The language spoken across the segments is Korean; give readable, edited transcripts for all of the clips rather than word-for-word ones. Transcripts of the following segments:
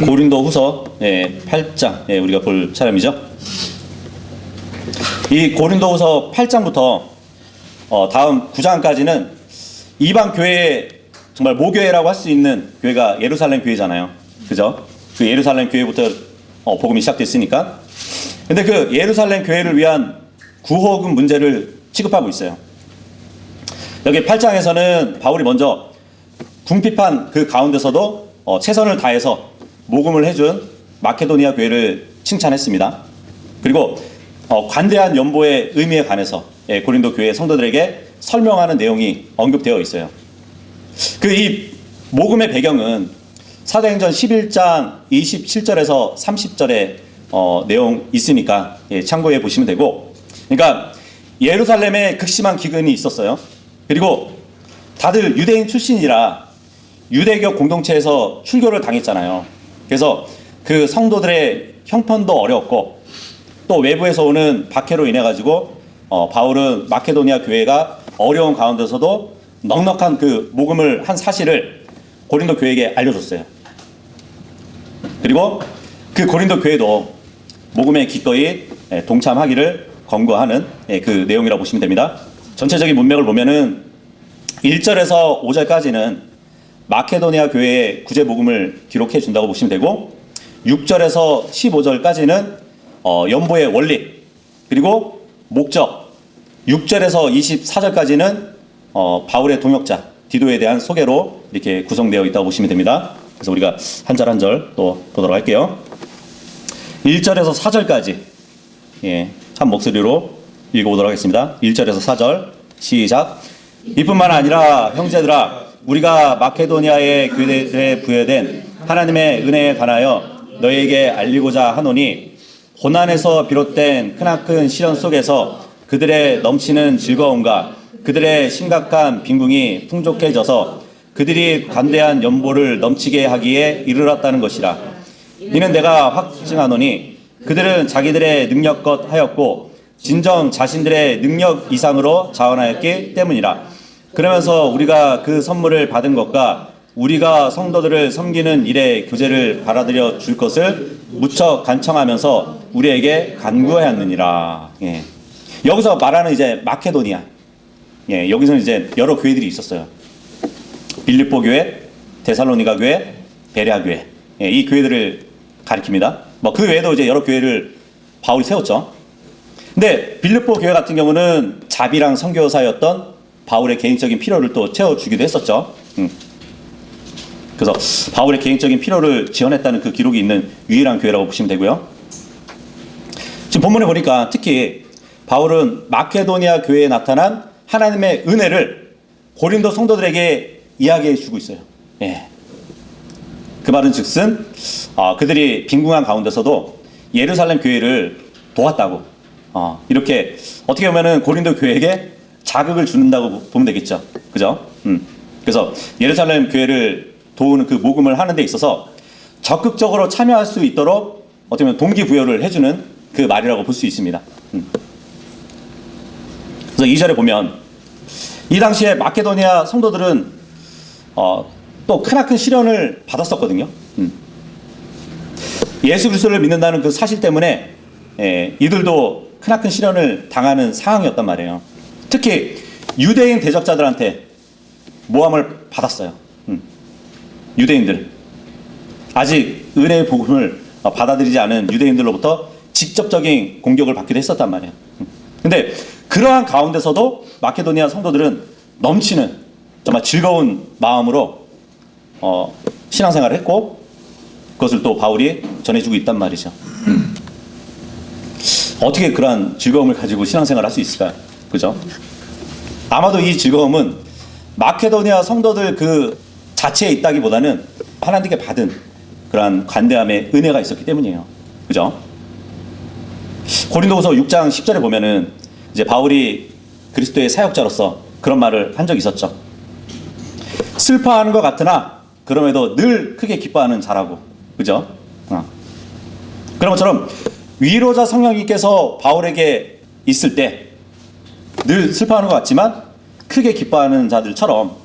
고린도후서 8장 우리가 볼 차례이죠. 이 고린도후서 8장부터 다음 9장까지는 이방 교회의 정말 모교회라고 할 수 있는 교회가 예루살렘 교회잖아요. 그죠? 그 예루살렘 교회부터 복음이 시작됐으니까. 근데 그 예루살렘 교회를 위한 구호금 문제를 취급하고 있어요. 여기 8장에서는 바울이 먼저 궁핍한 그 가운데서도 최선을 다해서 모금을 해준 마케도니아 교회를 칭찬했습니다. 그리고 관대한 연보의 의미에 관해서 고린도 교회 성도들에게 설명하는 내용이 언급되어 있어요. 그 이 모금의 배경은 사도행전 11장 27절에서 30절의 내용 있으니까 참고해 보시면 되고, 그러니까 예루살렘에 극심한 기근이 있었어요. 그리고 다들 유대인 출신이라 유대교 공동체에서 출교를 당했잖아요. 그래서 그 성도들의 형편도 어려웠고, 또 외부에서 오는 박해로 인해 가지고 바울은 마케도니아 교회가 어려운 가운데서도 넉넉한 그 모금을 한 사실을 고린도 교회에게 알려줬어요. 그리고 그 고린도 교회도 모금에 기꺼이 동참하기를 권고하는 그 내용이라고 보시면 됩니다. 전체적인 문맥을 보면은 1절에서 5절까지는 마케도니아 교회의 구제 모금을 기록해 준다고 보시면 되고, 6절에서 15절까지는 연보의 원리 그리고 목적, 6절에서 24절까지는 바울의 동역자 디도에 대한 소개로 이렇게 구성되어 있다고 보시면 됩니다. 그래서 우리가 한 절 한 절 또 보도록 할게요. 1절에서 4절까지 한 목소리로 읽어보도록 하겠습니다. 1절에서 4절 시작. 이뿐만 아니라 형제들아, 우리가 마케도니아의 교회들에 부여된 하나님의 은혜에 관하여 너희에게 알리고자 하노니, 고난에서 비롯된 크나큰 시련 속에서 그들의 넘치는 즐거움과 그들의 심각한 빈궁이 풍족해져서 그들이 관대한 연보를 넘치게 하기에 이르렀다는 것이라. 이는 내가 확증하노니 그들은 자기들의 능력껏 하였고 진정 자신들의 능력 이상으로 자원하였기 때문이라. 그러면서 우리가 그 선물을 받은 것과 우리가 성도들을 섬기는 일에 교제를 받아들여 줄 것을 무척 간청하면서 우리에게 간구하였느니라. 여기서 말하는 이제 마케도니아, 여기서는 이제 여러 교회들이 있었어요. 빌립보 교회, 데살로니가 교회, 베레아 교회, 이 교회들을 가리킵니다. 뭐 그 외에도 이제 여러 교회를 바울이 세웠죠. 근데 빌립보 교회 같은 경우는 자비랑 선교사였던 바울의 개인적인 필요를 또 채워주기도 했었죠. 그래서 바울의 개인적인 필요를 지원했다는 그 기록이 있는 유일한 교회라고 보시면 되고요. 지금 본문에 보니까 특히 바울은 마케도니아 교회에 나타난 하나님의 은혜를 고린도 성도들에게 이야기해 주고 있어요. 그 말은 즉슨 그들이 빈궁한 가운데서도 예루살렘 교회를 도왔다고, 이렇게 어떻게 보면은 고린도 교회에게 자극을 주는다고 보면 되겠죠. 그죠? 그래서 예루살렘 교회를 도우는 그 모금을 하는 데 있어서 적극적으로 참여할 수 있도록 어떻게 보면 동기부여를 해주는 그 말이라고 볼 수 있습니다. 그래서 2절에 보면 이 당시에 마케도니아 성도들은 또 크나큰 시련을 받았었거든요. 예수 그리스도를 믿는다는 그 사실 때문에 이들도 크나큰 시련을 당하는 상황이었단 말이에요. 특히 유대인 대적자들한테 모함을 받았어요. 유대인들, 아직 은혜의 복음을 받아들이지 않은 유대인들로부터 직접적인 공격을 받기도 했었단 말이에요. 근데 그러한 가운데서도 마케도니아 성도들은 넘치는 정말 즐거운 마음으로 신앙생활을 했고, 그것을 또 바울이 전해주고 있단 말이죠. 어떻게 그러한 즐거움을 가지고 신앙생활을 할 수 있을까요? 그죠? 아마도 이 즐거움은 마케도니아 성도들 그 자체에 있다기보다는 하나님께 받은 그러한 관대함의 은혜가 있었기 때문이에요. 그죠? 고린도후서 6장 10절에 보면은 이제 바울이 그리스도의 사역자로서 그런 말을 한 적이 있었죠. 슬퍼하는 것 같으나 그럼에도 늘 크게 기뻐하는 자라고. 그죠? 그런 것처럼 위로자 성령님께서 바울에게 있을 때 늘 슬퍼하는 것 같지만 크게 기뻐하는 자들처럼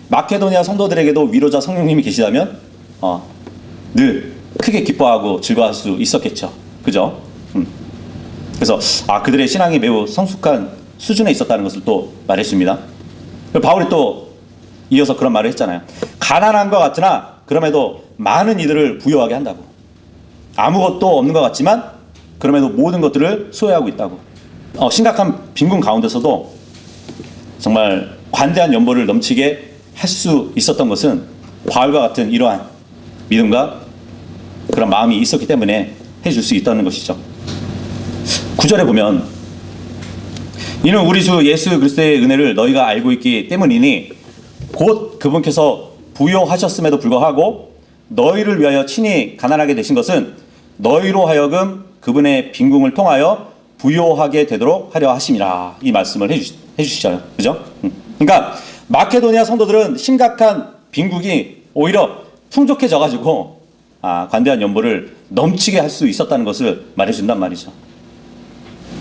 마케도니아 성도들에게도 위로자 성령님이 계시다면 늘 크게 기뻐하고 즐거워할 수 있었겠죠. 그죠? 그래서 그들의 신앙이 매우 성숙한 수준에 있었다는 것을 또 말했습니다. 바울이 또 이어서 그런 말을 했잖아요. 가난한 것 같으나 그럼에도 많은 이들을 부유하게 한다고. 아무것도 없는 것 같지만 그럼에도 모든 것들을 소유하고 있다고. 심각한 빈곤 가운데서도 정말 관대한 연보를 넘치게 할 수 있었던 것은 바울과 같은 이러한 믿음과 그런 마음이 있었기 때문에 해줄 수 있다는 것이죠. 9절에 보면 이는 우리 주 예수 그리스도의 은혜를 너희가 알고 있기 때문이니 곧 그분께서 부요하셨음에도 불구하고 너희를 위하여 친히 가난하게 되신 것은 너희로 하여금 그분의 빈궁을 통하여 부요하게 되도록 하려 하심이라. 이 말씀을 해주시잖아요. 그죠? 그러니까 마케도니아 성도들은 심각한 빈국이 오히려 풍족해져가지고 관대한 연보를 넘치게 할 수 있었다는 것을 말해준단 말이죠.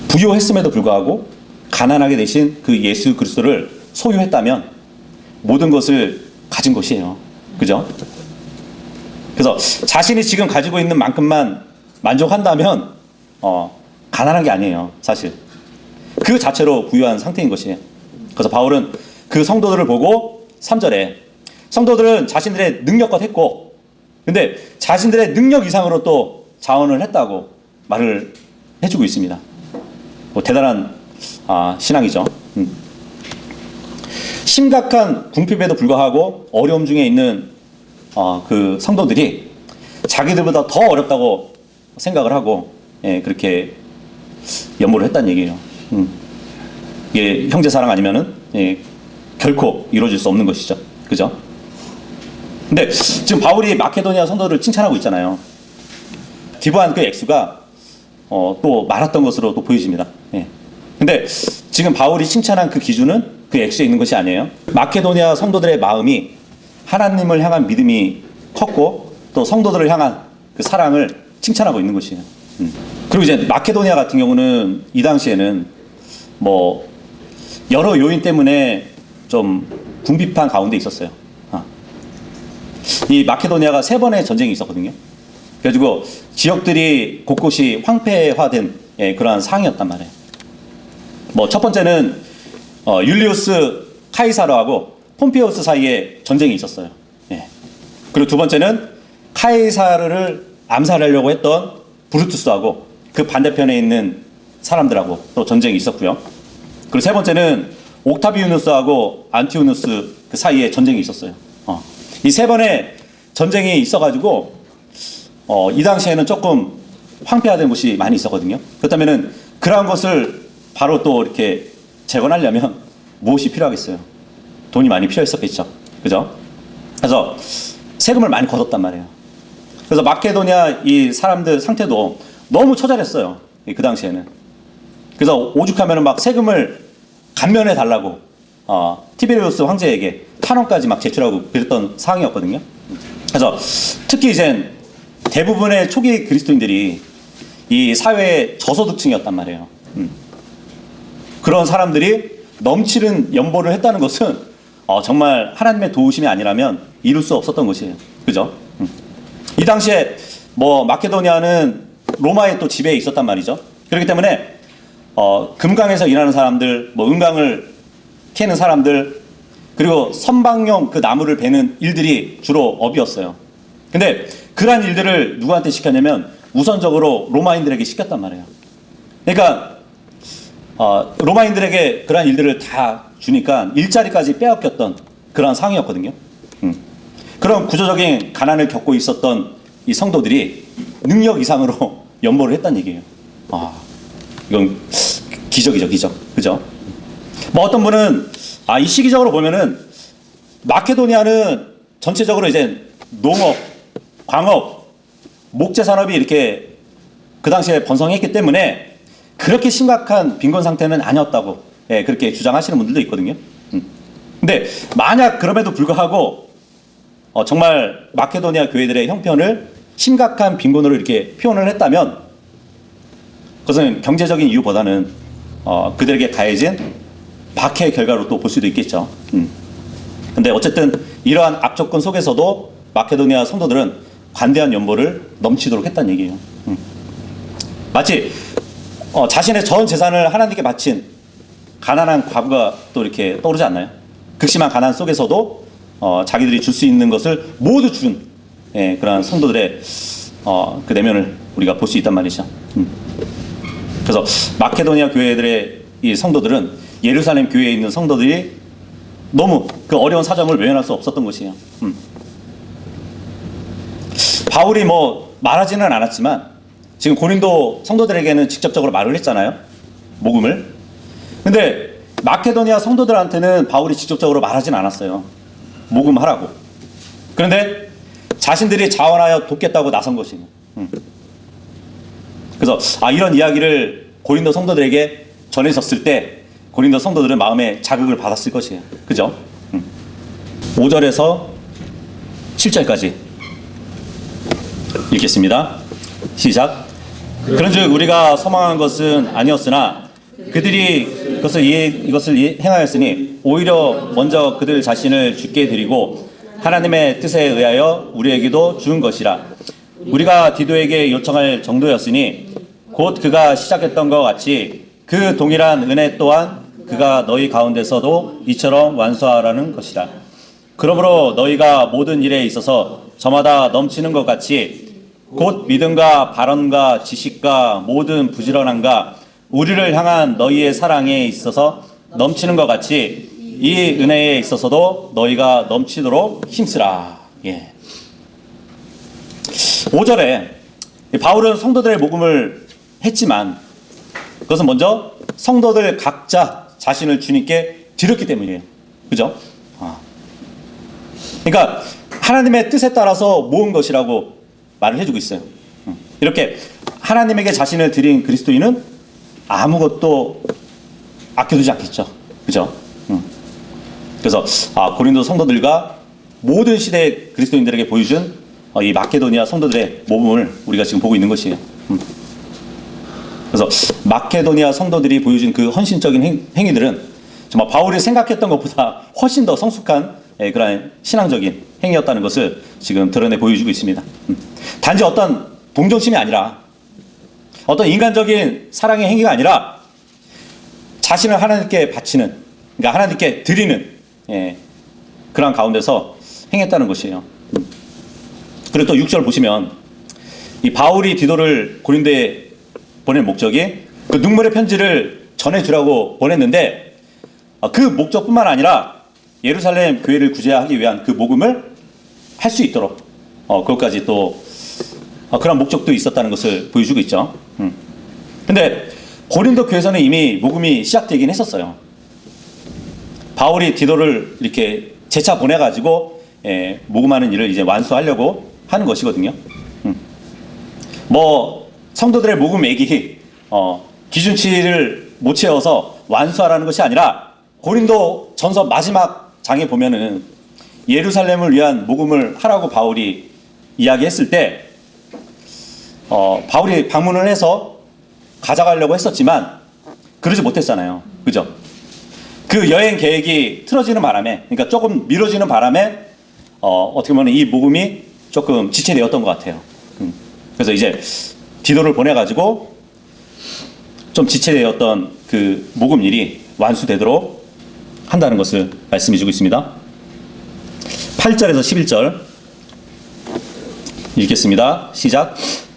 부요했음에도 불구하고 가난하게 되신 그 예수 그리스도를 소유했다면 모든 것을 가진 것이에요. 그죠? 그래서 자신이 지금 가지고 있는 만큼만 만족한다면 가난한 게 아니에요. 사실 그 자체로 부유한 상태인 것이에요. 그래서 바울은 그 성도들을 보고 3절에 성도들은 자신들의 능력껏 했고 근데 자신들의 능력 이상으로 또 자원을 했다고 말을 해주고 있습니다. 대단한 신앙이죠. 심각한 궁핍에도 불구하고 어려움 중에 있는 그 성도들이 자기들보다 더 어렵다고 생각을 하고 그렇게 연보를 했다는 얘기예요. 이게 형제 사랑 아니면은 결코 이루어질 수 없는 것이죠. 그죠? 근데 지금 바울이 마케도니아 성도들을 칭찬하고 있잖아요. 기부한 그 액수가 또 많았던 것으로 또 보여집니다. 근데 지금 바울이 칭찬한 그 기준은 그 액수에 있는 것이 아니에요. 마케도니아 성도들의 마음이 하나님을 향한 믿음이 컸고 또 성도들을 향한 그 사랑을 칭찬하고 있는 것이에요. 그리고 이제 마케도니아 같은 경우는 이 당시에는 뭐 여러 요인 때문에 좀 궁핍한 가운데 있었어요. 이 마케도니아가 3번의 전쟁이 있었거든요. 그래가지고 지역들이 곳곳이 황폐화된 그러한 상황이었단 말이에요. 뭐 첫 번째는 율리우스 카이사르하고 폼페우스 사이에 전쟁이 있었어요. 그리고 두 번째는 카이사르를 암살하려고 했던 브루투스하고 그 반대편에 있는 사람들하고 또 전쟁이 있었고요. 그리고 세 번째는 옥타비우누스하고 안티오누스 그 사이에 전쟁이 있었어요. 이 3번의 전쟁이 있어가지고 이 당시에는 조금 황폐화된 곳이 많이 있었거든요. 그렇다면은 그러한 것을 바로 또 이렇게 재건하려면 무엇이 필요하겠어요? 돈이 많이 필요했었겠죠. 그죠? 그래서 세금을 많이 걷었단 말이에요. 그래서 마케도니아 이 사람들 상태도 너무 처절했어요. 그 당시에는. 그래서 오죽하면은 막 세금을 감면해 달라고 티베리우스 황제에게 탄원까지 막 제출하고 그랬던 상황이었거든요. 그래서 특히 이제 대부분의 초기 그리스도인들이 이 사회의 저소득층이었단 말이에요. 그런 사람들이 넘치는 연보를 했다는 것은 정말 하나님의 도우심이 아니라면 이룰 수 없었던 것이에요. 그죠? 이 당시에 뭐 마케도니아는 로마의 또 지배에 있었단 말이죠. 그렇기 때문에 금강에서 일하는 사람들, 뭐 은강을 캐는 사람들, 그리고 선박용 그 나무를 베는 일들이 주로 업이었어요. 근데 그러한 일들을 누구한테 시켰냐면 우선적으로 로마인들에게 시켰단 말이에요. 그러니까 로마인들에게 그러한 일들을 다 주니까 일자리까지 빼앗겼던 그러한 상황이었거든요. 그런 구조적인 가난을 겪고 있었던 이 성도들이 능력 이상으로 연보를 했다는 얘기예요. 이건 기적이죠, 기적. 그죠? 뭐 어떤 분은 이 시기적으로 보면은 마케도니아는 전체적으로 이제 농업, 광업, 목재 산업이 이렇게 그 당시에 번성했기 때문에 그렇게 심각한 빈곤 상태는 아니었다고 그렇게 주장하시는 분들도 있거든요. 근데 만약 그럼에도 불구하고 정말 마케도니아 교회들의 형편을 심각한 빈곤으로 이렇게 표현을 했다면 그것은 경제적인 이유보다는 그들에게 가해진 박해의 결과로 또 볼 수도 있겠죠. 근데 어쨌든 이러한 악조건 속에서도 마케도니아 성도들은 관대한 연보를 넘치도록 했다는 얘기예요. 마치 자신의 전 재산을 하나님께 바친 가난한 과부가 또 이렇게 떠오르지 않나요? 극심한 가난 속에서도 자기들이 줄 수 있는 것을 모두 준 그러한 성도들의 그 내면을 우리가 볼 수 있단 말이죠. 그래서 마케도니아 교회들의 이 성도들은 예루살렘 교회에 있는 성도들이 너무 그 어려운 사정을 외면할 수 없었던 것이에요. 바울이 뭐 말하지는 않았지만 지금 고린도 성도들에게는 직접적으로 말을 했잖아요. 복음을. 근데 마케도니아 성도들한테는 바울이 직접적으로 말하진 않았어요. 복음하라고. 그런데 자신들이 자원하여 돕겠다고 나선 것이에요. 그래서 이런 이야기를 고린도 성도들에게 전해졌을 때 고린도 성도들은 마음에 자극을 받았을 것이에요. 그죠? 5절에서 7절까지 읽겠습니다. 시작. 그런즉 우리가 소망한 것은 아니었으나 그들이 이것을 행하였으니 오히려 먼저 그들 자신을 주께 드리고 하나님의 뜻에 의하여 우리에게도 준 것이라. 우리가 디도에게 요청할 정도였으니 곧 그가 시작했던 것 같이 그 동일한 은혜 또한 그가 너희 가운데서도 이처럼 완수하라는 것이라. 그러므로 너희가 모든 일에 있어서 저마다 넘치는 것 같이 곧 믿음과 발언과 지식과 모든 부지런함과 우리를 향한 너희의 사랑에 있어서 넘치는 것 같이 이 은혜에 있어서도 너희가 넘치도록 힘쓰라. 5절에 바울은 성도들의 복음을 했지만 그것은 먼저 성도들 각자 자신을 주님께 드렸기 때문이에요. 그죠? 그러니까 하나님의 뜻에 따라서 모은 것이라고 말을 해주고 있어요. 이렇게 하나님에게 자신을 드린 그리스도인은 아무것도 아껴두지 않겠죠. 그죠? 그래서 고린도 성도들과 모든 시대의 그리스도인들에게 보여준 이 마케도니아 성도들의 모범을 우리가 지금 보고 있는 것이에요. 그래서 마케도니아 성도들이 보여준 그 헌신적인 행위들은 정말 바울이 생각했던 것보다 훨씬 더 성숙한 그런 신앙적인 행위였다는 것을 지금 드러내 보여주고 있습니다. 단지 어떤 동정심이 아니라 어떤 인간적인 사랑의 행위가 아니라 자신을 하나님께 바치는, 그러니까 하나님께 드리는 그런 가운데서 행했다는 것이에요. 그리고 또 6절 보시면 이 바울이 디도를 고린도에 보낸 목적이 그 눈물의 편지를 전해주라고 보냈는데 그 목적뿐만 아니라 예루살렘 교회를 구제하기 위한 그 복음을 할 수 있도록 그것까지 또 그런 목적도 있었다는 것을 보여주고 있죠. 근데 고린도 교회에서는 이미 복음이 시작되긴 했었어요. 바울이 디도를 이렇게 재차 보내가지고 복음하는 일을 이제 완수하려고 하는 것이거든요. 뭐 성도들의 복음액이 기준치를 못 채워서 완수하라는 것이 아니라 고린도 전서 마지막 장에 보면은 예루살렘을 위한 복음을 하라고 바울이 이야기했을 때 바울이 방문을 해서 가져가려고 했었지만 그러지 못했잖아요. 그죠? 그 여행 계획이 틀어지는 바람에, 그러니까 조금 미뤄지는 바람에 어떻게 보면 이 복음이 조금 지체되었던 것 같아요. 그래서 이제 디도를 보내가지고 좀 지체되었던 그 복음 일이 완수되도록 한다는 것을 말씀해주고 있습니다. 8절에서 11절 읽겠습니다. 시작.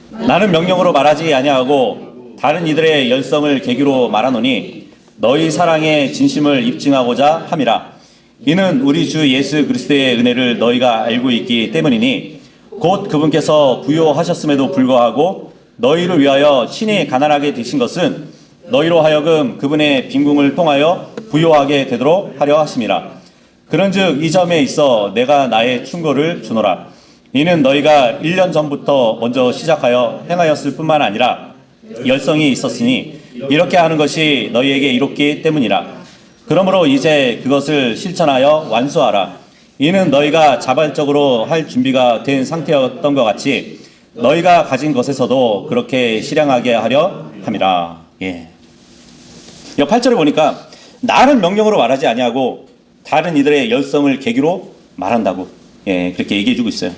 나는 명령으로 말하지 아니하고 다른 이들의 열성을 계기로 말하노니 너희 사랑의 진심을 입증하고자 함이라. 이는 우리 주 예수 그리스도의 은혜를 너희가 알고 있기 때문이니 곧 그분께서 부요하셨음에도 불구하고 너희를 위하여 친히 가난하게 되신 것은 너희로 하여금 그분의 빈궁을 통하여 부요하게 되도록 하려 하심이라. 그런즉 이 점에 있어 내가 나의 충고를 주노라. 이는 너희가 1년 전부터 먼저 시작하여 행하였을 뿐만 아니라 열성이 있었으니 이렇게 하는 것이 너희에게 이롭기 때문이라. 그러므로 이제 그것을 실천하여 완수하라. 이는 너희가 자발적으로 할 준비가 된 상태였던 것 같이 너희가 가진 것에서도 그렇게 실행하게 하려 함이라. 이 8절에 보니까 나는 명령으로 말하지 아니하고 다른 이들의 열성을 계기로 말한다고 그렇게 얘기해주고 있어요.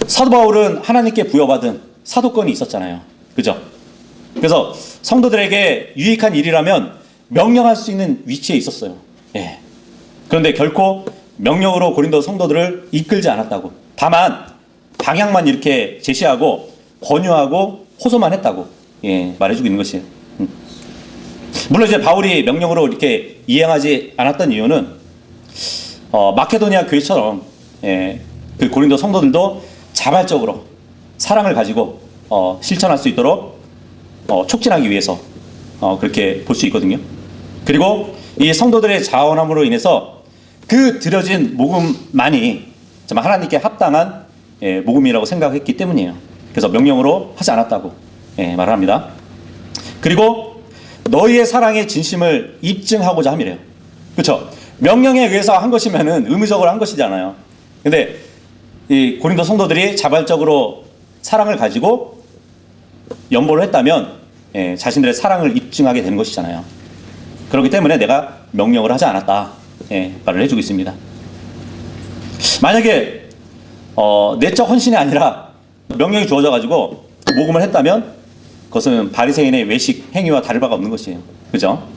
사도 바울은 하나님께 부여받은 사도권이 있었잖아요. 그죠? 그래서 성도들에게 유익한 일이라면 명령할 수 있는 위치에 있었어요. 예. 그런데 결코 명령으로 고린도 성도들을 이끌지 않았다고. 다만 방향만 이렇게 제시하고 권유하고 호소만 했다고 말해주고 있는 것이에요. 물론 이제 바울이 명령으로 이렇게 이행하지 않았던 이유는 마케도니아 교회처럼 그 고린도 성도들도 자발적으로 사랑을 가지고 실천할 수 있도록 촉진하기 위해서 그렇게 볼 수 있거든요. 그리고 이 성도들의 자원함으로 인해서 그 드려진 모금만이 정말 하나님께 합당한 모금이라고 생각했기 때문이에요. 그래서 명령으로 하지 않았다고 말을 합니다. 그리고 너희의 사랑의 진심을 입증하고자 함이래요. 그렇죠? 명령에 의해서 한 것이면은 의무적으로 한 것이잖아요. 근데 이 고린도 성도들이 자발적으로 사랑을 가지고 연보를 했다면 자신들의 사랑을 입증하게 되는 것이잖아요. 그렇기 때문에 내가 명령을 하지 않았다 말을 해주고 있습니다. 만약에 내적 헌신이 아니라 명령이 주어져 가지고 모금을 했다면 그것은 바리새인의 외식 행위와 다를 바가 없는 것이에요. 그죠?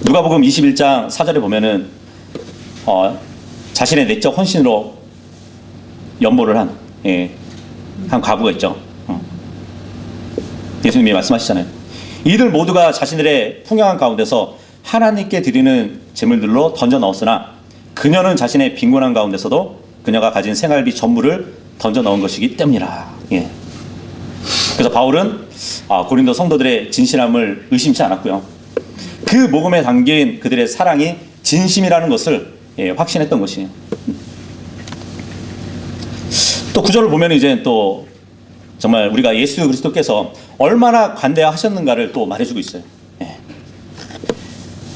누가복음 21장 4절에 보면은 자신의 내적 헌신으로 연보를 한 과부가 있죠. 예수님이 말씀하시잖아요. 이들 모두가 자신들의 풍요한 가운데서 하나님께 드리는 제물들로 던져 넣었으나 그녀는 자신의 빈곤한 가운데서도 그녀가 가진 생활비 전부를 던져 넣은 것이기 때문이라. 그래서 바울은 고린도 성도들의 진실함을 의심치 않았고요. 그 모금에 담긴 그들의 사랑이 진심이라는 것을 확신했던 것이에요. 또 구절을 보면 이제 또 정말 우리가 예수 그리스도께서 얼마나 관대하셨는가를 또 말해주고 있어요.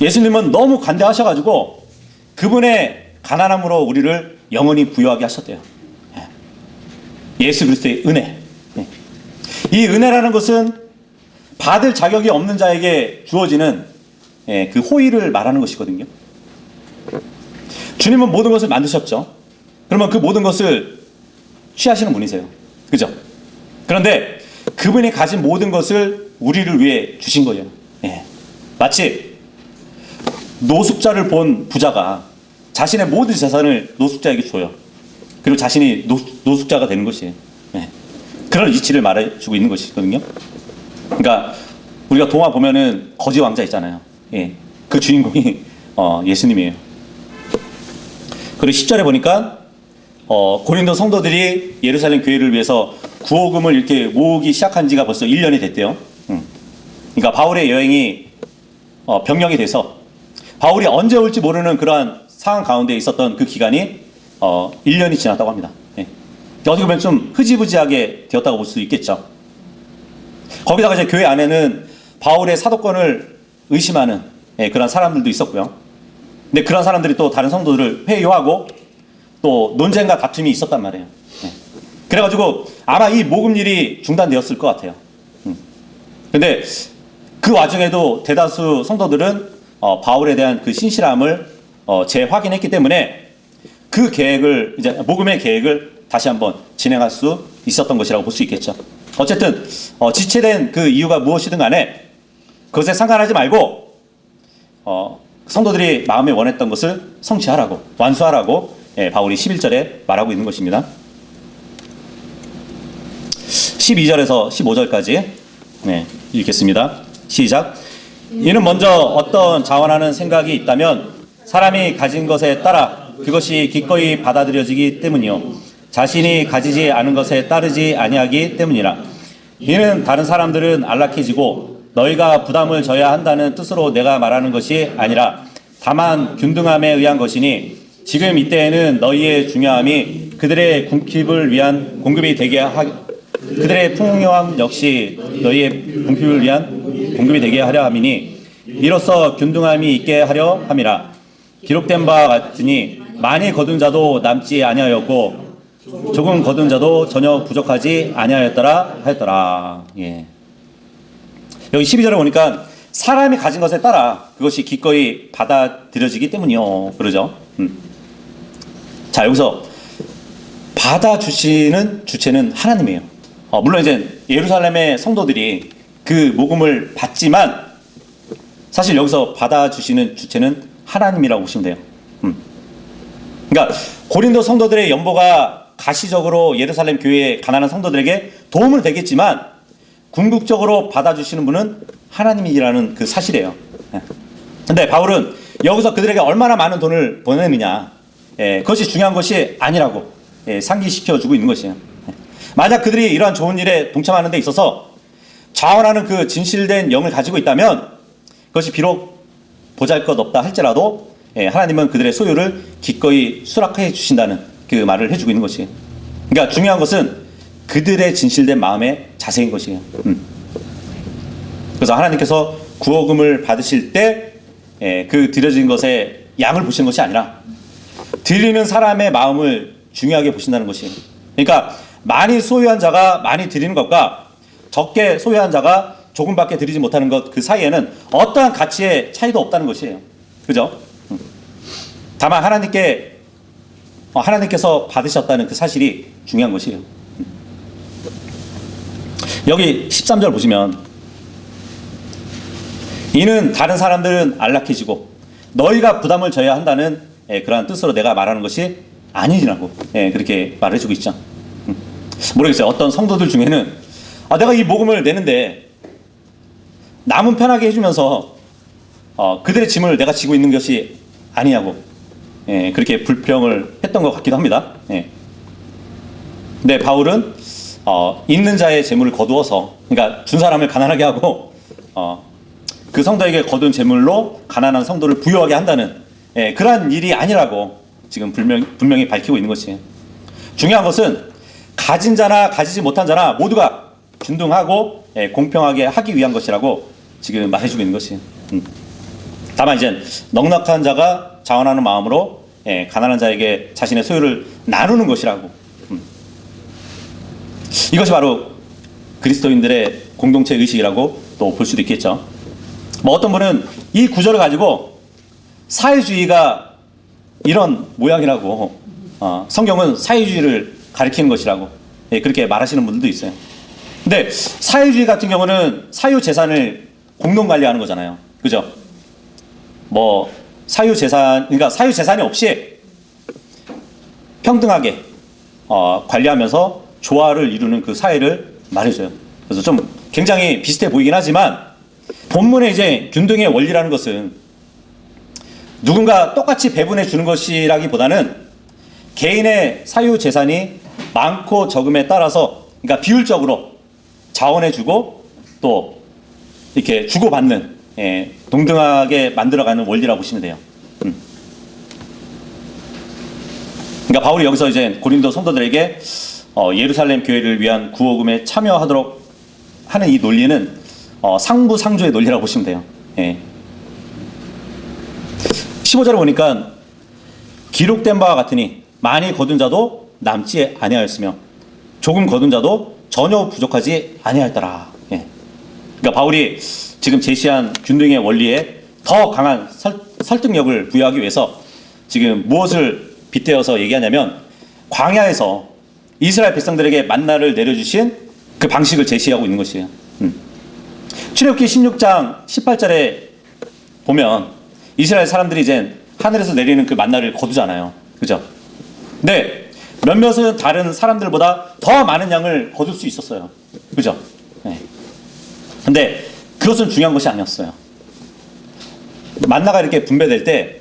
예수님은 너무 관대하셔가지고 그분의 가난함으로 우리를 영원히 부유하게 하셨대요. 예수 그리스도의 은혜. 이 은혜라는 것은 받을 자격이 없는 자에게 주어지는 그 호의를 말하는 것이거든요. 주님은 모든 것을 만드셨죠. 그러면 그 모든 것을 취하시는 분이세요. 그죠? 그런데 그분이 가진 모든 것을 우리를 위해 주신 거예요. 마치 노숙자를 본 부자가 자신의 모든 재산을 노숙자에게 줘요. 그리고 자신이 노숙자가 되는 것이에요. 그런 이치를 말해주고 있는 것이거든요. 그러니까 우리가 동화 보면은 거지 왕자 있잖아요. 그 주인공이 예수님이에요. 그리고 10절에 보니까 고린도 성도들이 예루살렘 교회를 위해서 구호금을 이렇게 모으기 시작한 지가 벌써 1년이 됐대요. 그러니까 바울의 여행이 변경이 돼서 바울이 언제 올지 모르는 그러한 상황 가운데 있었던 그 기간이 1년이 지났다고 합니다. 어떻게 보면 좀 흐지부지하게 되었다고 볼 수 있겠죠. 거기다가 이제 교회 안에는 바울의 사도권을 의심하는 그런 사람들도 있었고요. 근데 그런 사람들이 또 다른 성도들을 회유하고 또 논쟁과 다툼이 있었단 말이에요. 그래가지고 아마 이 모금 일이 중단되었을 것 같아요. 근데 그 와중에도 대다수 성도들은 바울에 대한 그 신실함을 재확인했기 때문에 그 계획을 이제 모금의 계획을 다시 한번 진행할 수 있었던 것이라고 볼 수 있겠죠. 어쨌든 지체된 그 이유가 무엇이든 간에 그것에 상관하지 말고 성도들이 마음에 원했던 것을 성취하라고 완수하라고 바울이 11절에 말하고 있는 것입니다. 12절에서 15절까지 읽겠습니다. 시작. 이는 먼저 어떤 자원하는 생각이 있다면 사람이 가진 것에 따라 그것이 기꺼이 받아들여지기 때문이요 자신이 가지지 않은 것에 따르지 아니하기 때문이라. 이는 다른 사람들은 안락해지고 너희가 부담을 져야 한다는 뜻으로 내가 말하는 것이 아니라 다만 균등함에 의한 것이니 지금 이때에는 너희의 중요함이 그들의 궁핍을 위한 공급이 되게 그들의 풍요함 역시 너희의 궁핍을 위한 공급이 되게 하려 함이니 이로써 균등함이 있게 하려 함이라. 기록된 바와 같으니 많이 거둔 자도 남지 아니하였고 조금 거둔 자도 전혀 부족하지 아니하였더라 하였더라. 여기 12절에 보니까 사람이 가진 것에 따라 그것이 기꺼이 받아들여지기 때문이요 그러죠. 자, 여기서 받아주시는 주체는 하나님이에요. 물론 이제 예루살렘의 성도들이 그 복음을 받지만 사실 여기서 받아주시는 주체는 하나님이라고 보시면 돼요. 그러니까 고린도 성도들의 연보가 가시적으로 예루살렘 교회의 가난한 성도들에게 도움을 되겠지만 궁극적으로 받아주시는 분은 하나님이라는 그 사실이에요. 근데 바울은 여기서 그들에게 얼마나 많은 돈을 보내느냐, 그것이 중요한 것이 아니라고 상기시켜주고 있는 것이에요. 만약 그들이 이러한 좋은 일에 동참하는 데 있어서 자원하는 그 진실된 영을 가지고 있다면 그것이 비록 보잘것없다 할지라도 하나님은 그들의 소유를 기꺼이 수락해 주신다는 그 말을 해주고 있는 것이에요. 그러니까 중요한 것은 그들의 진실된 마음의 자세인 것이에요. 그래서 하나님께서 구호금을 받으실 때 그 드려진 것의 양을 보시는 것이 아니라 드리는 사람의 마음을 중요하게 보신다는 것이에요. 그러니까 많이 소유한 자가 많이 드리는 것과 적게 소유한 자가 조금밖에 드리지 못하는 것 그 사이에는 어떠한 가치의 차이도 없다는 것이에요. 그죠? 다만 하나님께서 받으셨다는 그 사실이 중요한 것이에요. 여기 13절 보시면 이는 다른 사람들은 안락해지고 너희가 부담을 져야 한다는 그러한 뜻으로 내가 말하는 것이 아니라고 그렇게 말해주고 있죠. 모르겠어요. 어떤 성도들 중에는 내가 이 복음을 내는데 남은 편하게 해주면서 그들의 짐을 내가 지고 있는 것이 아니냐고 그렇게 불평을 했던 것 같기도 합니다. 근데 바울은 있는 자의 재물을 거두어서, 그러니까 준 사람을 가난하게 하고 그 성도에게 거둔 재물로 가난한 성도를 부유하게 한다는 그러한 일이 아니라고 지금 분명히 밝히고 있는 것이에요. 중요한 것은 가진 자나 가지지 못한 자나 모두가 균등하고 공평하게 하기 위한 것이라고 지금 말해주고 있는 것이에요. 다만 이제 넉넉한 자가 자원하는 마음으로 가난한 자에게 자신의 소유를 나누는 것이라고. 이것이 바로 그리스도인들의 공동체 의식이라고 또 볼 수도 있겠죠. 어떤 분은 이 구절을 가지고 사회주의가 이런 모양이라고, 성경은 사회주의를 가리키는 것이라고 그렇게 말하시는 분들도 있어요. 근데 사회주의 같은 경우는 사유재산을 공동관리하는 거잖아요. 그죠? 그러니까 사유재산이 없이 평등하게 관리하면서 조화를 이루는 그 사회를 말해줘요. 그래서 좀 굉장히 비슷해 보이긴 하지만 본문의 이제 균등의 원리라는 것은 누군가 똑같이 배분해 주는 것이라기보다는 개인의 사유 재산이 많고 적음에 따라서, 그러니까 비율적으로 자원해 주고 또 이렇게 주고받는 동등하게 만들어가는 원리라고 보시면 돼요. 그러니까 바울이 여기서 이제 고린도 성도들에게 예루살렘 교회를 위한 구호금에 참여하도록 하는 이 논리는 상부상조의 논리라고 보시면 돼요. 15절을 보니까 기록된 바와 같으니 많이 거둔 자도 남지 아니하였으며 조금 거둔 자도 전혀 부족하지 아니하였더라. 그러니까 바울이 지금 제시한 균등의 원리에 더 강한 설득력을 부여하기 위해서 지금 무엇을 빗대어서 얘기하냐면 광야에서 이스라엘 백성들에게 만나를 내려주신 그 방식을 제시하고 있는 것이에요. 출애굽기 16장 18절에 보면 이스라엘 사람들이 이제 하늘에서 내리는 그 만나를 거두잖아요. 그죠? 근데 몇몇은 다른 사람들보다 더 많은 양을 거둘 수 있었어요. 그죠? 근데 그것은 중요한 것이 아니었어요. 만나가 이렇게 분배될 때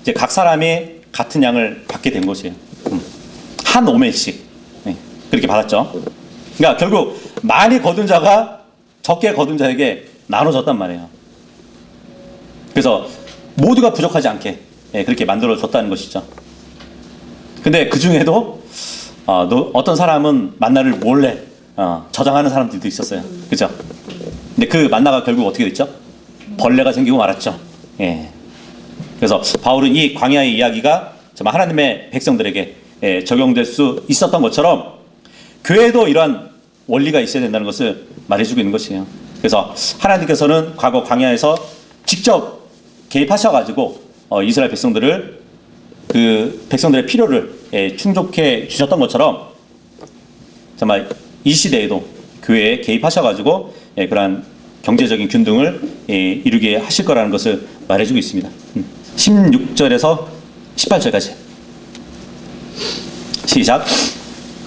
이제 각 사람이 같은 양을 받게 된 것이에요. 한 오멜씩 그렇게 받았죠. 그러니까 결국 많이 거둔 자가 적게 거둔 자에게 나눠졌단 말이에요. 그래서 모두가 부족하지 않게 그렇게 만들어졌다는 것이죠. 근데 그 중에도 어떤 사람은 만나를 몰래 저장하는 사람들도 있었어요. 그죠? 근데 그 만나가 결국 어떻게 됐죠? 벌레가 생기고 말았죠. 그래서 바울은 이 광야의 이야기가 정말 하나님의 백성들에게 적용될 수 있었던 것처럼 교회도 이러한 원리가 있어야 된다는 것을 말해주고 있는 것이에요. 그래서 하나님께서는 과거 광야에서 직접 개입하셔가지고 이스라엘 백성들을 그 백성들의 필요를 충족해 주셨던 것처럼 정말 이 시대에도 교회에 개입하셔가지고 그러한 경제적인 균등을 이루게 하실 거라는 것을 말해주고 있습니다. 16절에서 18절까지 시작.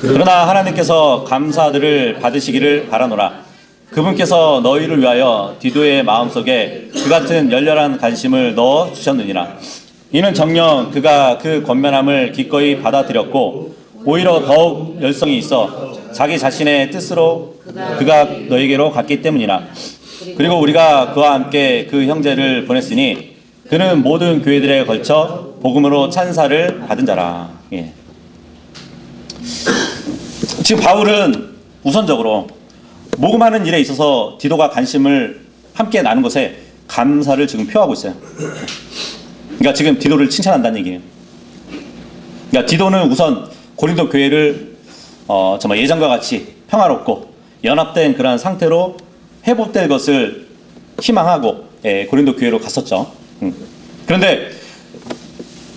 그러나 하나님께서 감사들을 받으시기를 바라노라. 그분께서 너희를 위하여 디도의 마음속에 그 같은 열렬한 관심을 넣어 주셨느니라. 이는 정녕 그가 그 권면함을 기꺼이 받아들였고 오히려 더욱 열성이 있어 자기 자신의 뜻으로 그가 너희에게로 갔기 때문이라. 그리고 우리가 그와 함께 그 형제를 보냈으니 그는 모든 교회들에 걸쳐 복음으로 찬사를 받은 자라. 예. 지금 바울은 우선적으로 모금하는 일에 있어서 디도가 관심을 함께 나눈 것에 감사를 지금 표하고 있어요. 그러니까 지금 디도를 칭찬한다는 얘기예요. 그러니까 디도는 우선 고린도 교회를 정말 예전과 같이 평화롭고 연합된 그러한 상태로 회복될 것을 희망하고 고린도 교회로 갔었죠. 그런데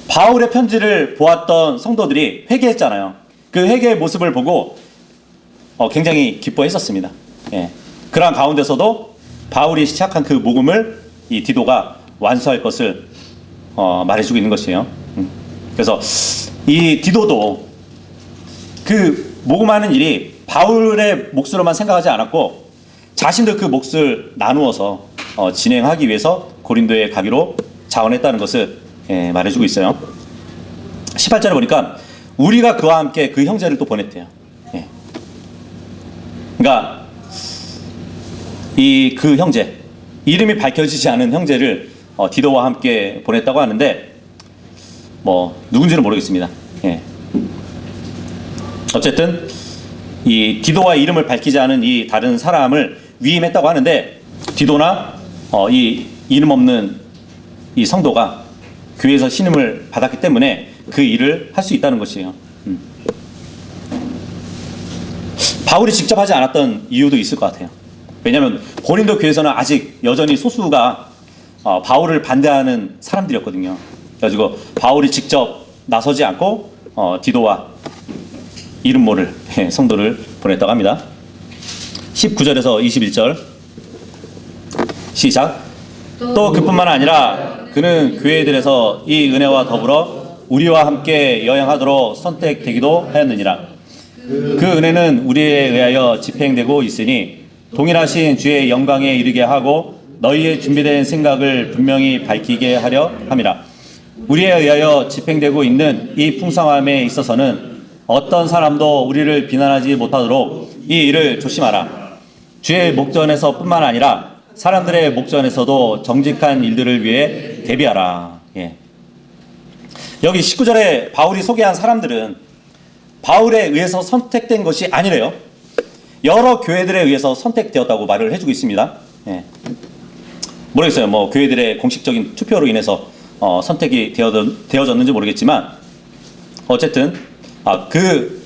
바울의 편지를 보았던 성도들이 회개했잖아요. 그 회개의 모습을 보고 굉장히 기뻐했었습니다. 그러한 가운데서도 바울이 시작한 그 모금을 이 디도가 완수할 것을 말해주고 있는 것이에요. 그래서 이 디도도 그 모금하는 일이 바울의 몫으로만 생각하지 않았고 자신도 그 몫을 나누어서 진행하기 위해서 고린도에 가기로 자원했다는 것을 말해주고 있어요. 18절에 보니까 우리가 그와 함께 그 형제를 또 보냈대요. 그러니까 이 그 형제, 이름이 밝혀지지 않은 형제를 디도와 함께 보냈다고 하는데 뭐 누군지는 모르겠습니다. 어쨌든 이 디도와 이름을 밝히지 않은 이 다른 사람을 위임했다고 하는데 디도나 이 이름 없는 이 성도가 교회에서 신임을 받았기 때문에 그 일을 할 수 있다는 것이에요. 바울이 직접 하지 않았던 이유도 있을 것 같아요. 왜냐하면 고린도 교회에서는 아직 여전히 소수가 바울을 반대하는 사람들이었거든요. 그래가지고 바울이 직접 나서지 않고 디도와 이름 모를 성도를 보냈다고 합니다. 19절에서 21절 시작. 또 그뿐만 아니라 그는 교회들에서 이 은혜와 더불어 우리와 함께 여행하도록 선택되기도 하였느니라. 그 은혜는 우리에 의하여 집행되고 있으니 동일하신 주의 영광에 이르게 하고 너희의 준비된 생각을 분명히 밝히게 하려 함이라. 우리에 의하여 집행되고 있는 이 풍성함에 있어서는 어떤 사람도 우리를 비난하지 못하도록 이 일을 조심하라. 주의 목전에서 뿐만 아니라 사람들의 목전에서도 정직한 일들을 위해 대비하라. 여기 19절에 바울이 소개한 사람들은 바울에 의해서 선택된 것이 아니래요. 여러 교회들에 의해서 선택되었다고 말을 해주고 있습니다. 모르겠어요. 뭐 교회들의 공식적인 투표로 인해서 선택이 되어졌는지 모르겠지만 어쨌든 그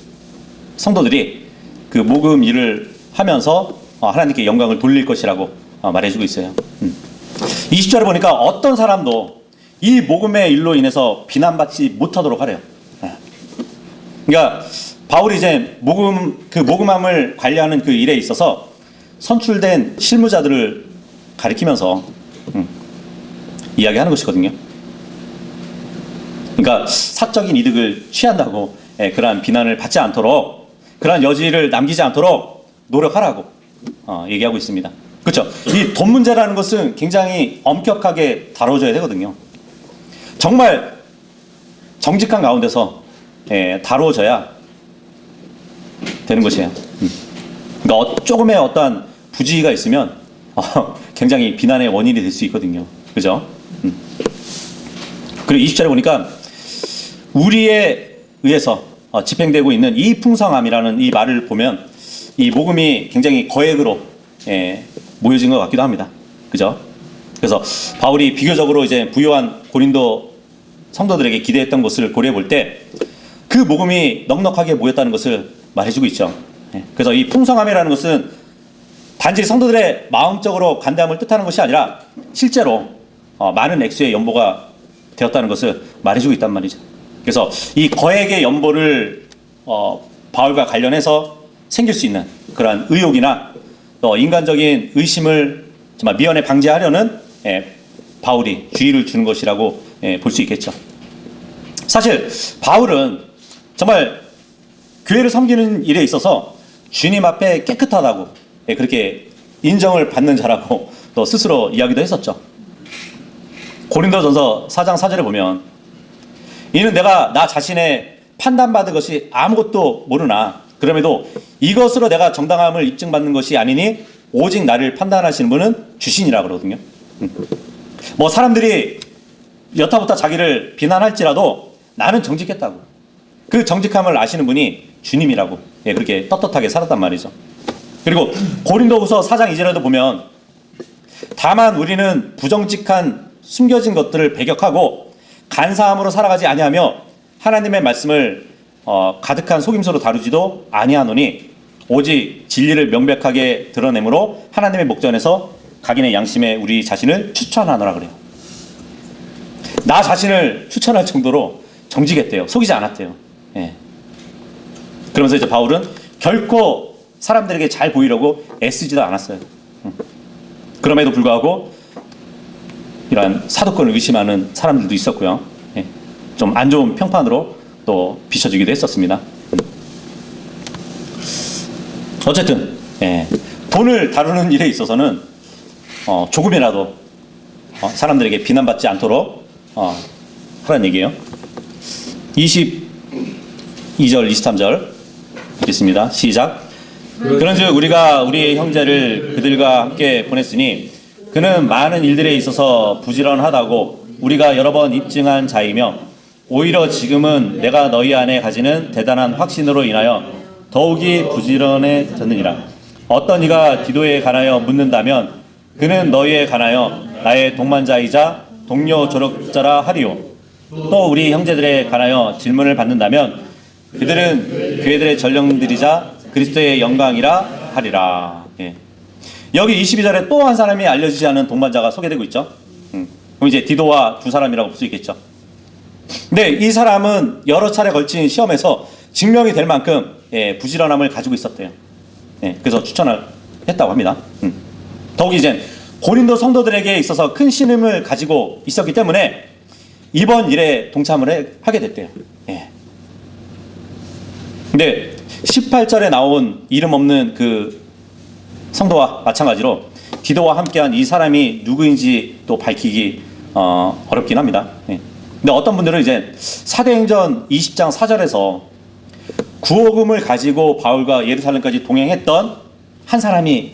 성도들이 그 모금 일을 하면서 하나님께 영광을 돌릴 것이라고 말해주고 있어요. 20절에 보니까 어떤 사람도 이 모금의 일로 인해서 비난받지 못하도록 하래요. 그러니까 바울이 이제 모금함을 관리하는 그 일에 있어서 선출된 실무자들을 가리키면서 이야기하는 것이거든요. 그러니까 사적인 이득을 취한다고 그러한 비난을 받지 않도록, 그러한 여지를 남기지 않도록 노력하라고 얘기하고 있습니다. 그렇죠? 이 돈 문제라는 것은 굉장히 엄격하게 다뤄져야 되거든요. 정말 정직한 가운데서 다루어져야 되는 것이에요. 그러니까 조금의 어떠한 부주의가 있으면 굉장히 비난의 원인이 될 수 있거든요. 그죠? 그리고 20절에 보니까 우리에 의해서 집행되고 있는 이 풍성함이라는 이 말을 보면 이 모금이 굉장히 거액으로 모여진 것 같기도 합니다. 그죠? 그래서 바울이 비교적으로 이제 부유한 고린도 성도들에게 기대했던 것을 고려해 볼 때 그 모금이 넉넉하게 모였다는 것을 말해주고 있죠. 그래서 이 풍성함이라는 것은 단지 성도들의 마음적으로 간담을 뜻하는 것이 아니라 실제로 많은 액수의 연보가 되었다는 것을 말해주고 있단 말이죠. 그래서 이 거액의 연보를 바울과 관련해서 생길 수 있는 그러한 의혹이나 또 인간적인 의심을 정말 미연에 방지하려는 바울이 주의를 주는 것이라고 볼 수 있겠죠. 사실 바울은 정말 교회를 섬기는 일에 있어서 주님 앞에 깨끗하다고 그렇게 인정을 받는 자라고 또 스스로 이야기도 했었죠. 고린도전서 4장 4절에 보면 이는 내가 나 자신의 판단받은 것이 아무것도 모르나 그럼에도 이것으로 내가 정당함을 입증받는 것이 아니니 오직 나를 판단하시는 분은 주신이라 그러거든요. 뭐 사람들이 여타부터 자기를 비난할지라도 나는 정직했다고. 그 정직함을 아시는 분이 주님이라고 그렇게 떳떳하게 살았단 말이죠. 그리고 고린도후서 4장 2절에도 보면 다만 우리는 부정직한 숨겨진 것들을 배격하고 간사함으로 살아가지 아니하며 하나님의 말씀을 가득한 속임수로 다루지도 아니하노니 오직 진리를 명백하게 드러내므로 하나님의 목전에서 각인의 양심에 우리 자신을 추천하노라 그래요. 나 자신을 추천할 정도로 정직했대요. 속이지 않았대요. 그러면서 이제 바울은 결코 사람들에게 잘 보이려고 애쓰지도 않았어요. 그럼에도 불구하고 이러한 사도권을 의심하는 사람들도 있었고요. 좀 안 좋은 평판으로 또 비춰지기도 했었습니다. 어쨌든 돈을 다루는 일에 있어서는 조금이라도 사람들에게 비난받지 않도록 하라는 얘기예요. 22절 23절 읽겠습니다. 시작. 그런즉 우리가 우리의 형제를 그들과 함께 보냈으니 그는 많은 일들에 있어서 부지런하다고 우리가 여러 번 입증한 자이며 오히려 지금은 내가 너희 안에 가지는 대단한 확신으로 인하여 더욱이 부지런해졌느니라. 어떤 이가 디도에 관하여 묻는다면 그는 너희에 관하여 나의 동반자이자 동료 조력자라 하리요. 또 우리 형제들에 관하여 질문을 받는다면 그들은 교회들의 전령들이자 그리스도의 영광이라 하리라. 여기 22절에 또 한 사람이 알려지지 않은 동반자가 소개되고 있죠. 그럼 이제 디도와 두 사람이라고 볼 수 있겠죠. 근데 이 사람은 여러 차례 걸친 시험에서 증명이 될 만큼 부지런함을 가지고 있었대요. 그래서 추천을 했다고 합니다. 더욱이 이제 고린도 성도들에게 있어서 큰 신임을 가지고 있었기 때문에 이번 일에 동참을 하게 됐대요. 근데 18절에 나온 이름 없는 그 성도와 마찬가지로 디도와 함께한 이 사람이 누구인지 또 밝히기 어렵긴 합니다. 근데 어떤 분들은 이제 사도행전 20장 4절에서 구호금을 가지고 바울과 예루살렘까지 동행했던 한 사람이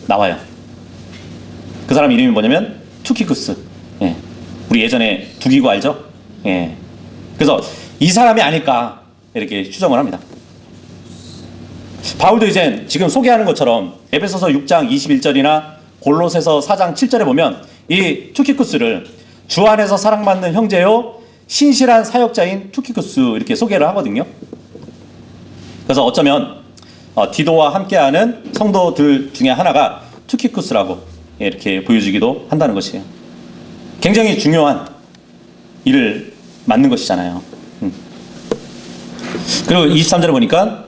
나와요. 그 사람 이름이 뭐냐면 투키쿠스. 우리 예전에 두기고 알죠? 그래서 이 사람이 아닐까 이렇게 추정을 합니다. 바울도 이제 지금 소개하는 것처럼 에베소서 6장 21절이나 골로새서 4장 7절에 보면 이 투키쿠스를 주 안에서 사랑받는 형제요 신실한 사역자인 투키쿠스 이렇게 소개를 하거든요. 그래서 어쩌면 디도와 함께하는 성도들 중에 하나가 투키쿠스라고 이렇게 보여주기도 한다는 것이에요. 굉장히 중요한 일을 맡는 것이잖아요. 그리고 23절에 보니까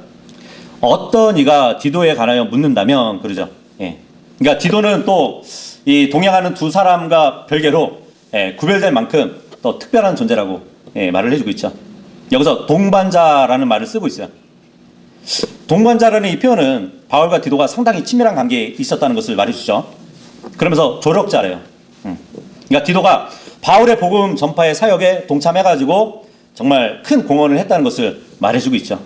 어떤 이가 디도에 관하여 묻는다면 그러죠. 그러니까 디도는 또 이 동행하는 두 사람과 별개로 구별될 만큼 또 특별한 존재라고 말을 해주고 있죠. 여기서 동반자라는 말을 쓰고 있어요. 동반자라는 이 표현은 바울과 디도가 상당히 친밀한 관계에 있었다는 것을 말해주죠. 그러면서 조력자래요. 그러니까 디도가 바울의 복음 전파의 사역에 동참해가지고 정말 큰 공헌을 했다는 것을 말해주고 있죠.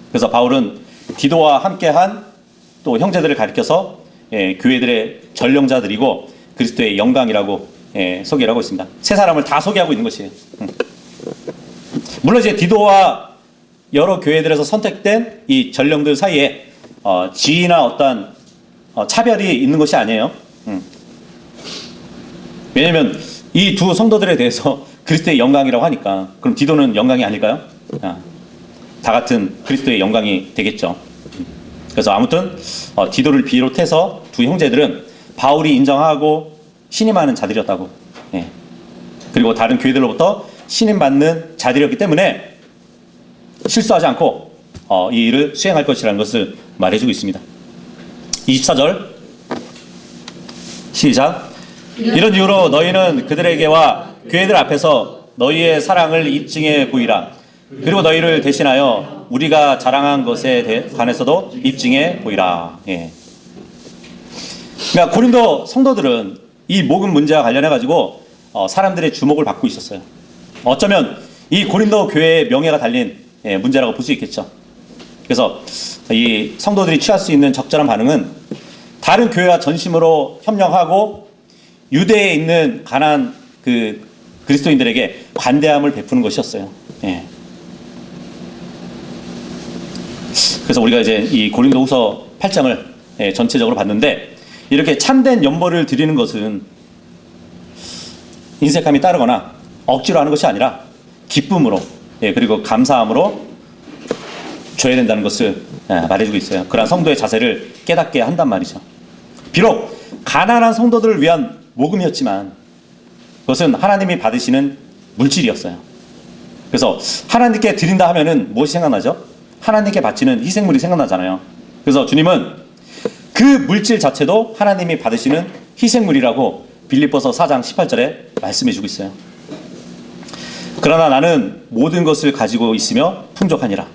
그래서 바울은 디도와 함께한 또 형제들을 가리켜서 교회들의 전령자들이고 그리스도의 영광이라고 소개를 하고 있습니다. 세 사람을 다 소개하고 있는 것이에요. 물론 이제 디도와 여러 교회들에서 선택된 이 전령들 사이에 지위나 어떤 차별이 있는 것이 아니에요. 왜냐하면 이 두 성도들에 대해서 그리스도의 영광이라고 하니까 그럼 디도는 영광이 아닐까요? 다 같은 그리스도의 영광이 되겠죠. 그래서 아무튼 디도를 비롯해서 두 형제들은 바울이 인정하고 신임하는 자들이었다고. 그리고 다른 교회들로부터 신임받는 자들이었기 때문에 실수하지 않고 이 일을 수행할 것이라는 것을 말해주고 있습니다. 24절 시작. 이런 이유로 너희는 그들에게와 교회들 앞에서 너희의 사랑을 입증해 보이라. 그리고 너희를 대신하여 우리가 자랑한 것에 관해서도 입증해 보이라. 예. 그러니까 고린도 성도들은 이 복음 문제와 관련해 가지고 사람들의 주목을 받고 있었어요. 어쩌면 이 고린도 교회의 명예가 달린 문제라고 볼 수 있겠죠. 그래서 이 성도들이 취할 수 있는 적절한 반응은 다른 교회와 전심으로 협력하고 유대에 있는 가난한 그 그리스도인들에게 관대함을 베푸는 것이었어요. 예. 그래서 우리가 이제 이 고린도후서 8장을 전체적으로 봤는데, 이렇게 참된 연보를 드리는 것은 인색함이 따르거나 억지로 하는 것이 아니라 기쁨으로, 그리고 감사함으로 줘야 된다는 것을 말해주고 있어요. 그러한 성도의 자세를 깨닫게 한단 말이죠. 비록 가난한 성도들을 위한 모금이었지만 그것은 하나님이 받으시는 물질이었어요. 그래서 하나님께 드린다 하면은 무엇이 생각나죠? 하나님께 바치는 희생물이 생각나잖아요. 그래서 주님은 그 물질 자체도 하나님이 받으시는 희생물이라고 빌립보서 4장 18절에 말씀해주고 있어요. 그러나 나는 모든 것을 가지고 있으며 풍족하니라.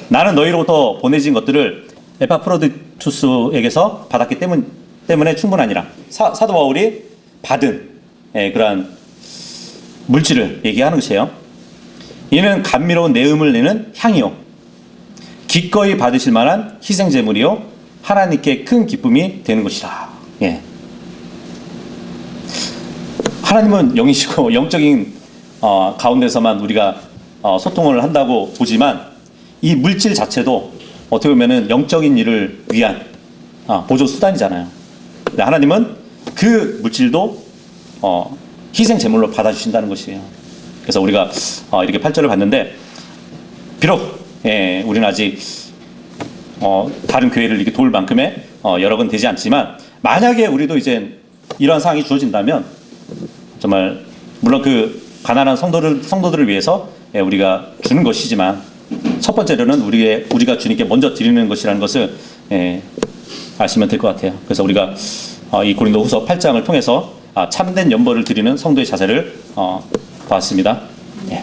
나는 너희로부터 보내진 것들을 에파프로디투스에게서 받았기 때문에 충분하니라. 사도 바울이 받은 그러한 물질을 얘기하는 것이에요. 이는 감미로운 내음을 내는 향이요, 기꺼이 받으실 만한 희생제물이요, 하나님께 큰 기쁨이 되는 것이라. 예. 하나님은 영이시고 영적인 가운데서만 우리가 소통을 한다고 보지만 이 물질 자체도 어떻게 보면은 영적인 일을 위한 보조 수단이잖아요. 근데 하나님은 그 물질도 희생 제물로 받아주신다는 것이에요. 그래서 우리가 이렇게 8절을 봤는데, 비록 우리는 아직 다른 교회를 이렇게 도울 만큼의 여력은 되지 않지만, 만약에 우리도 이제 이러한 상황이 주어진다면 정말 물론 그 가난한 성도들을 위해서 우리가 주는 것이지만, 첫 번째로는 우리가 주님께 먼저 드리는 것이라는 것을 아시면 될 것 같아요. 그래서 우리가 이 고린도후서 8장을 통해서 참된 연보를 드리는 성도의 자세를 봤습니다. 예.